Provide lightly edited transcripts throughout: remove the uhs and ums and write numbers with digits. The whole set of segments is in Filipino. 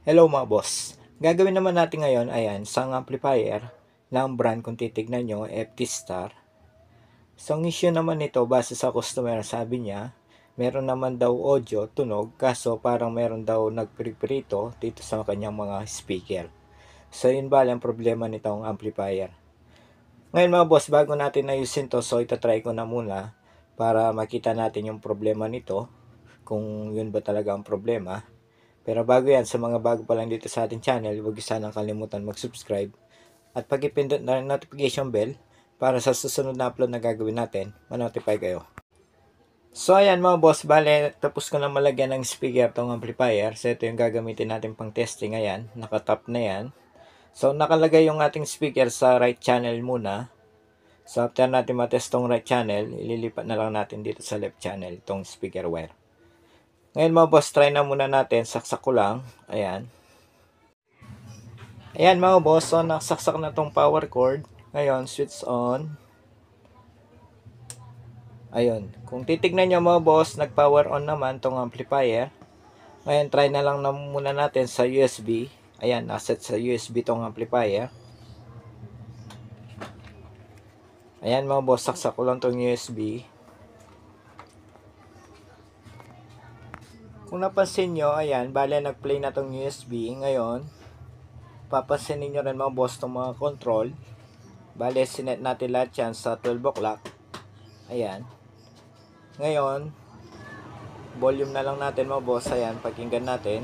Hello mga boss. Gagawin naman natin ngayon, ayan, isang amplifier ng brand kung titignan nyo, FT Star. So, ang issue naman nito, base sa customer, sabi niya, meron naman daw audio, tunog, kaso parang meron daw nagpirito dito sa kanyang mga speaker. So, yun ba ang problema nitong amplifier. Ngayon mga boss, bago natin ayusin to, so itatry ko na muna para makita natin yung problema nito, kung yun ba talaga ang problema. Pero bago yan, sa mga bago pa lang dito sa ating channel, huwag sanang kalimutan mag-subscribe at pag-ipindot na rin notification bell para sa susunod na upload na gagawin natin, ma-notify kayo. So ayan mga boss, bale tapos ko na malagyan ng speaker tong amplifier. So ito yung gagamitin natin pang testing. Ayan, nakatap na yan. So nakalagay yung ating speaker sa right channel muna. So after natin matest tong right channel, ililipat na lang natin dito sa left channel itong speaker wire. Ngayon mga boss, try na muna natin. Saksak ko lang. Ayan. Ayan mga boss, so nakasaksak na tong power cord. Ngayon, switch on. Ayun. Kung titignan nyo mga boss, nag-power on naman tong amplifier. Ngayon, try na lang na muna natin sa USB. Ayan, naset sa USB tong amplifier. Ayan mga boss, saksak ko lang tong USB. Kung napansin nyo, ayan, bale nag-play na tong USB. Ngayon, papansinin nyo rin mga boss itong mga control. Bale, sinet natin lahat yan sa 12 o'clock. Ayan. Ngayon, volume na lang natin mga boss. Ayan, pakinggan natin.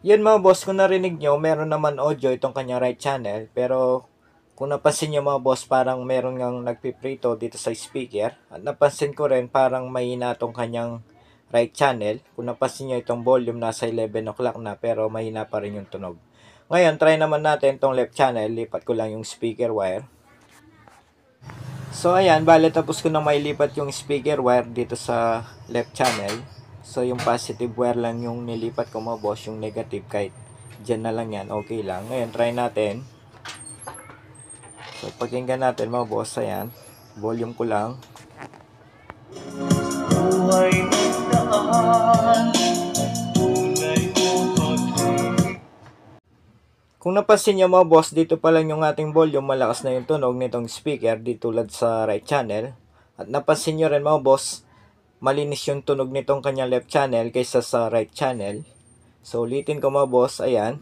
Yun mga boss, kung narinig nyo, meron naman audio itong kanyang right channel. Pero kung napansin nyo mga boss, parang meron ngang nagpiprito dito sa speaker. At napansin ko rin parang mahina itong kanyang right channel. Kung napansin nyo itong volume nasa 11 o'clock na pero mahina pa rin yung tunog. Ngayon, try naman natin itong left channel. Lipat ko lang yung speaker wire. So ayan, bale tapos ko na mailipat yung speaker wire dito sa left channel. So yung positive wire lang yung nilipat ko mga boss, yung negative kahit dyan na lang yan, okay lang. Ngayon try natin. So pakinggan natin mga boss, ayan. Volume ko lang. Kung napansin nyo mga boss, dito pa lang yung ating volume, malakas na yung tunog nitong speaker dito tulad sa right channel. At napansin nyo rin mga boss, malinis yung tunog nitong kanyang left channel kaysa sa right channel. So ulitin ko mga boss, ayan.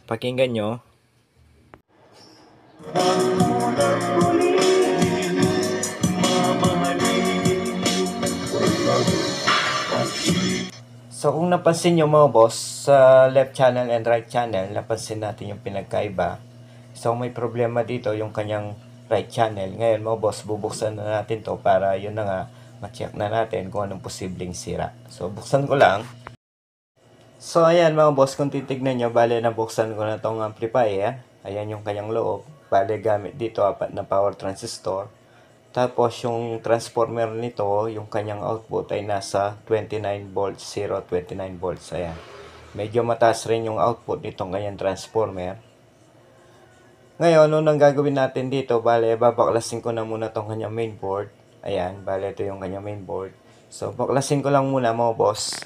Pakinggan nyo. So kung napansin nyo mga boss, sa left channel and right channel, napansin natin yung pinagkaiba. So may problema dito yung kanyang right channel. Ngayon mga boss, bubuksan na natin to para yun na nga, ma-check na natin kung anong posibleng sira. So buksan ko lang. So ayan mga boss, kung titignan nyo, bale nabuksan ko na tong amplifier. Ayan yung kanyang loob. Bale gamit dito 4 na power transistor. Tapos yung transformer nito, yung kanyang output ay nasa 29 volts, 29 volts. Ayan. Medyo mataas rin yung output nitong kanyang transformer. Ngayon, unang gagawin natin dito, bale babaklasin ko na muna tong kanyang mainboard. Ayan, bale ito yung kanyang mainboard. So baklasin ko lang muna mga boss.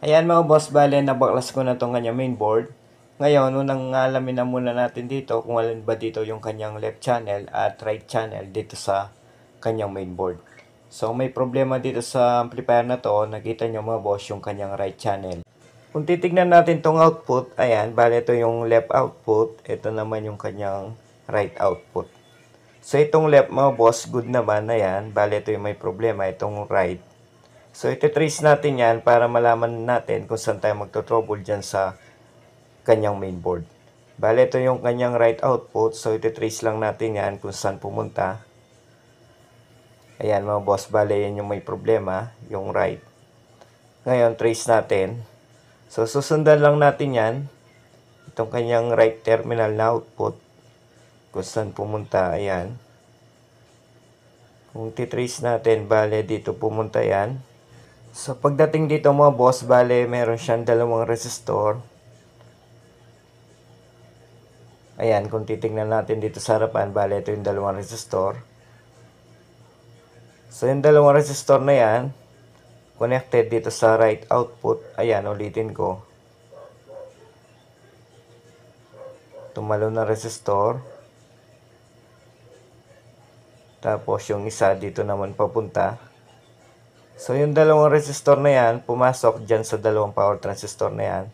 Ayan mga boss, bale nabaklas ko na tong kanyang mainboard. Ngayon, unang alamin na muna natin dito kung alin ba dito yung kanyang left channel at right channel dito sa kanyang mainboard. So may problema dito sa amplifier na to, nakita nyo mga boss yung kanyang right channel. Kung titignan natin tong output, ayan, bale ito yung left output, ito naman yung kanyang right output. So itong left mga boss, good naman, ayan, bale ito yung may problema, itong right. So iti-trace natin yan para malaman natin kung saan tayo magto-trouble dyan sa kanyang mainboard. Bale, ito yung kanyang right output. So, iti-trace lang natin yan kung saan pumunta. Ayan mga boss, bale yan yung may problema, yung right. Ngayon, trace natin. So, susundan lang natin yan. itong kanyang right terminal na output, kung saan pumunta, ayan. Kung titrace natin, bale dito pumunta yan. So pagdating dito mga boss, bale meron siyang dalawang resistor. Ayan, kung titingnan natin dito sa harapan, bale ito yung dalawang resistor. So yung dalawang resistor na yan, connected dito sa right output. Ayan, ulitin ko. Tumalo na resistor. Tapos yung isa dito naman papunta. So yung dalawang resistor na yan, pumasok dyan sa dalawang power transistor na yan.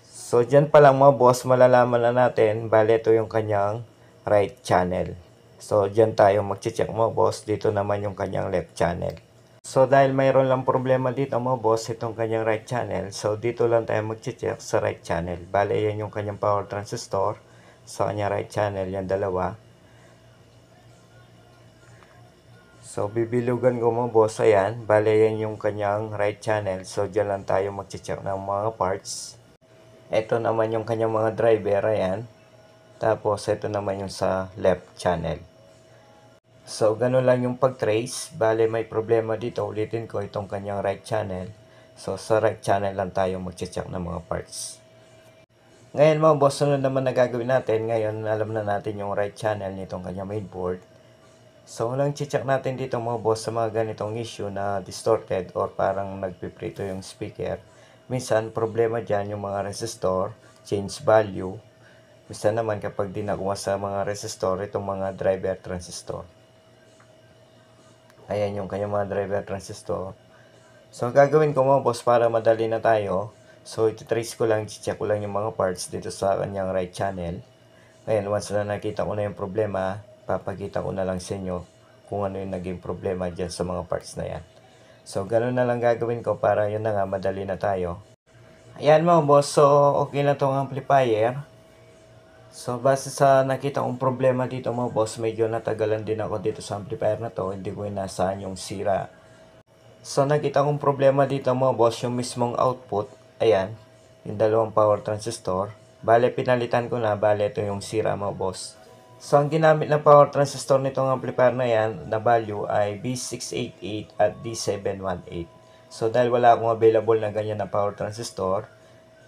So dyan pa lang mga boss, malalaman na natin, bale ito yung kanyang right channel. So dyan tayo mag-check mga boss, dito naman yung kanyang left channel. So dahil mayroon lang problema dito mga boss, itong kanyang right channel. So dito lang tayo mag-check sa right channel. Bale yan yung kanyang power transistor. Sa kanyang right channel, yan dalawa. So, bibilugan ko mga boss, ayan. Bale, yan yung kanyang right channel. So, dyan lang tayo mag-check ng mga parts. Ito naman yung kanyang mga driver, ayan. Tapos, ito naman yung sa left channel. So, ganun lang yung pag-trace. Bale, may problema dito. Ulitin ko itong kanyang right channel. So, sa right channel lang tayo mag-check ng mga parts. Ngayon mga boss, sunod naman na gagawin natin. Ngayon, alam na natin yung right channel nitong kanyang mainboard. So, unang check natin dito mga boss sa mga ganitong issue na distorted or parang nagpiprito yung speaker. Minsan, problema dyan yung mga resistor, change value. Minsan naman kapag di nakuha sa mga resistor, itong mga driver transistor. Ayan yung kanyang mga driver transistor. So, gagawin ko mga boss para madali na tayo. So, ititrace ko lang, check ko lang yung mga parts dito sa kanyang right channel. Ngayon, once na nakita ko na yung problema, papakita ko na lang sa inyo kung ano yung naging problema dyan sa mga parts na yan. So, ganun na lang gagawin ko para yun na nga, madali na tayo. Ayan mga boss, so okay na tong amplifier. So, base sa nakita kong problema dito mga boss, medyo natagalan din ako dito sa amplifier na to. Hindi ko inasaan yung sira. So, nakita kong problema dito mga boss, yung mismong output. Ayan, yung dalawang power transistor. Bale, pinalitan ko na. Bale, ito yung sira mga boss. So, ang ginamit na power transistor nitong amplifier na yan, na value ay B688 at D718. So, dahil wala akong available na ganyan na power transistor,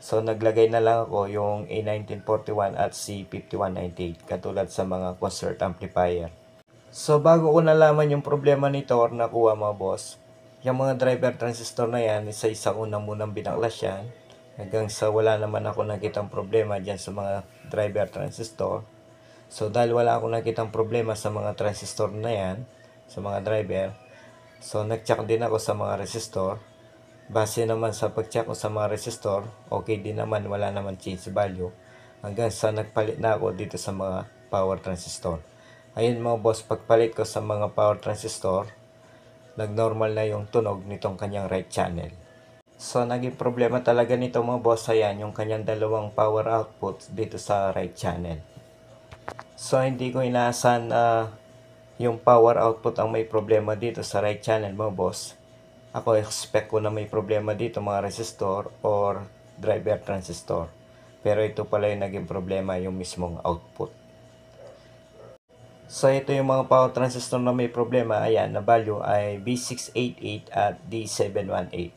so naglagay na lang ako yung A1941 at C5198, katulad sa mga concert amplifier. So, bago ko nalaman yung problema nito or nakuha mga boss, yung mga driver transistor na yan, isa-isa ko na munang binaklas yan, hanggang sa wala naman ako nakitang problema dyan sa mga driver transistor. So, dahil wala akong nakitang problema sa mga transistor na yan, sa mga driver, so, nag-check din ako sa mga resistor. Base naman sa pag-check ko sa mga resistor, okay din naman, wala naman change value. Hanggang sa nagpalit na ako dito sa mga power transistor. Ayun mga boss, pagpalit ko sa mga power transistor, nag-normal na yung tunog nitong kanyang right channel. So, naging problema talaga nito mga boss, ayan, yung kanyang dalawang power output dito sa right channel. So, hindi ko inaasahan na yung power output ang may problema dito sa right channel mga boss. Ako expect ko na may problema dito mga resistor or driver transistor. Pero ito pala yung naging problema, yung mismong output. So, ito yung mga power transistor na may problema. Ayan, na value ay B688 at D718.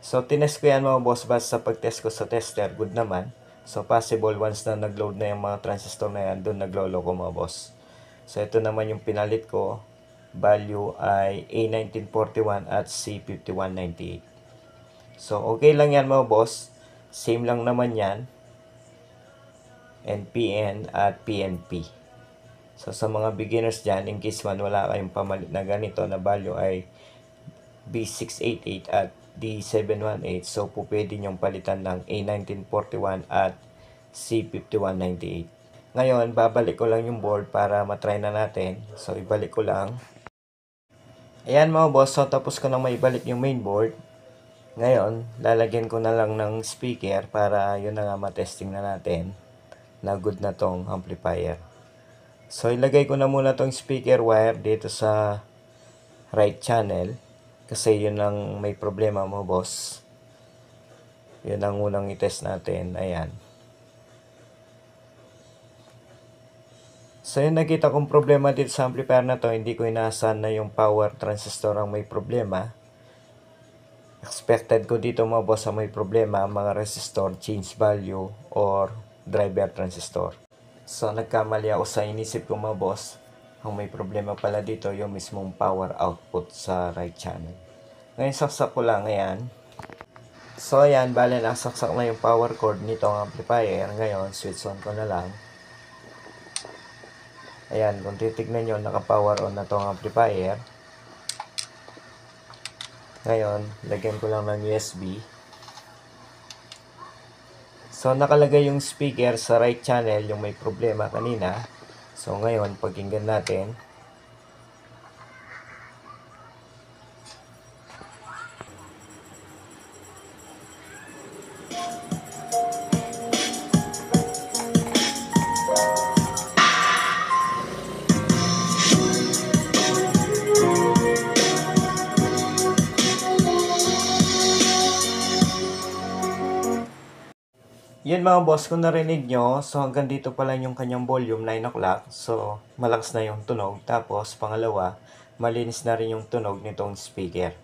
So, tinest ko yan mga boss. Base sa pag-test ko sa tester, good naman. So, possible once na nag-load na yung mga transistor na yan, doon nagloloko mga boss. So, ito naman yung pinalit ko. Value ay A1941 at C5198. So, okay lang yan mga boss. Same lang naman yan. NPN at PNP. So, sa mga beginners dyan, in case man wala kayong pamalit na ganito na value ay B688 at D718. So, po pwede nyong palitan ng A1941 at C5198. Ngayon, babalik ko lang yung board para matry na natin. So, ibalik ko lang. Ayan mga boss, so tapos ko nang maibalik yung mainboard. Ngayon, lalagyan ko na lang ng speaker para yun na nga matesting na natin na good na tong amplifier. So, ilagay ko na muna tong speaker wire dito sa right channel kasi yun ang may problema mo boss. Yun ang unang i-test natin. Ayan. So yung nakita kong problema dito sa amplifier na to, hindi ko inaasahan na yung power transistor ang may problema. Expected ko dito mga boss ang may problema, mga resistor, change value, or driver transistor. So nagkamali ako sa inisip ko mga boss. Ang may problema pala dito yung mismong power output sa right channel. Ngayon saksak ko lang, ayan. So ayan, bale nasaksak na yung power cord nitong amplifier. Ngayon, switch on ko na lang. Ayan, kung titignan nyo, naka-power on na tong amplifier. Ngayon, lagyan ko lang ng USB. So, nakalagay yung speaker sa right channel, yung may problema kanina. So, ngayon, pakinggan natin. Yun mga boss, kung narinig nyo, so hanggang dito pala yung kanyang volume, 9 o'clock. So, malakas na yung tunog. Tapos, pangalawa, malinis na rin yung tunog nitong speaker.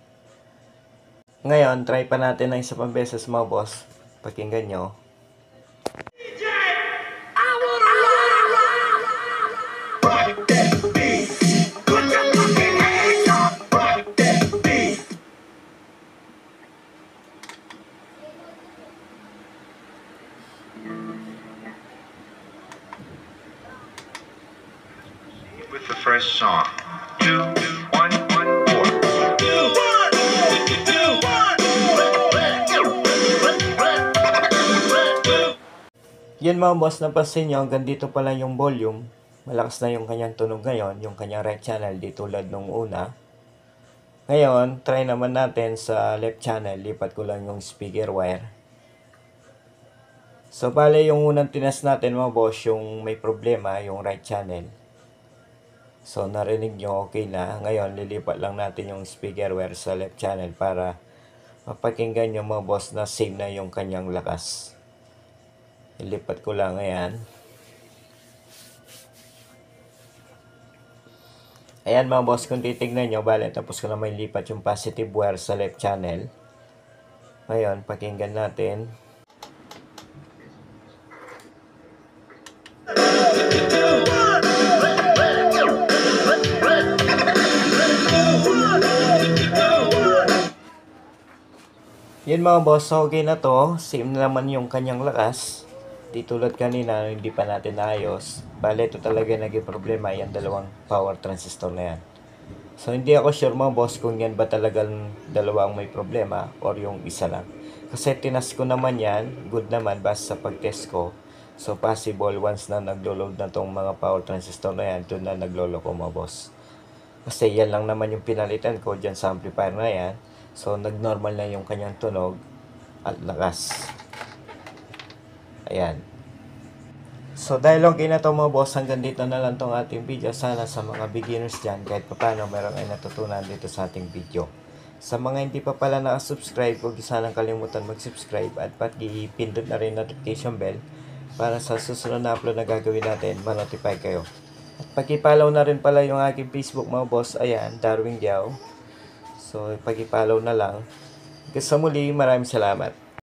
Ngayon, try pa natin ng isa pang beses mga boss. Pakinggan nyo. With the first song. 2, 1, 1, 4. Yan mga boss, napansin nyo, hanggang dito pala yung volume. Malakas na yung kanyang tunog ngayon, yung kanyang right channel, di tulad nung una. Ngayon, try naman natin sa left channel, lipat ko lang yung speaker wire. So, bale yung unang tinest natin mga boss, yung may problema, yung right channel. So, narinig nyo, okay na. Ngayon, lilipat lang natin yung speaker wire sa left channel para mapakinggan nyo mga boss na same na yung kanyang lakas. Ilipat ko lang, ayan. Ayan mga boss, kung titignan nyo, bale, tapos ko na may lipat yung positive wire sa left channel. Ngayon, pakinggan natin. Yun mga boss, okay na to. Same na naman yung kanyang lakas. Di tulad kanina, hindi pa natin naayos. Bale, ito talaga naging problema, yung dalawang power transistor na yan. So, hindi ako sure mga boss kung yan ba talagang dalawang may problema or yung isa lang. Kasi tinas ko naman yan, good naman basta sa pag-test ko. So, possible once na naglo-load na tong mga power transistor na yan, doon na nagloloko mga boss. Kasi yan lang naman yung pinalitan ko dyan sa amplifier na yan. So, nag-normal na yung kanyang tunog at lakas. Ayan. So, dahil okay na to mga boss, hanggang dito na lang tong ating video. Sana sa mga beginners dyan, kahit paano meron ay natutunan dito sa ating video. Sa mga hindi pa pala nakasubscribe, huwag sanang kalimutan mag-subscribe at pag-i-pindot na rin notification bell para sa susunod na upload na gagawin natin, ma-notify kayo. At pag-i-follow na rin pala yung aking Facebook mga boss. Ayan, Darwin Giao. So, pag-i-follow na lang. Sa muli, maraming salamat.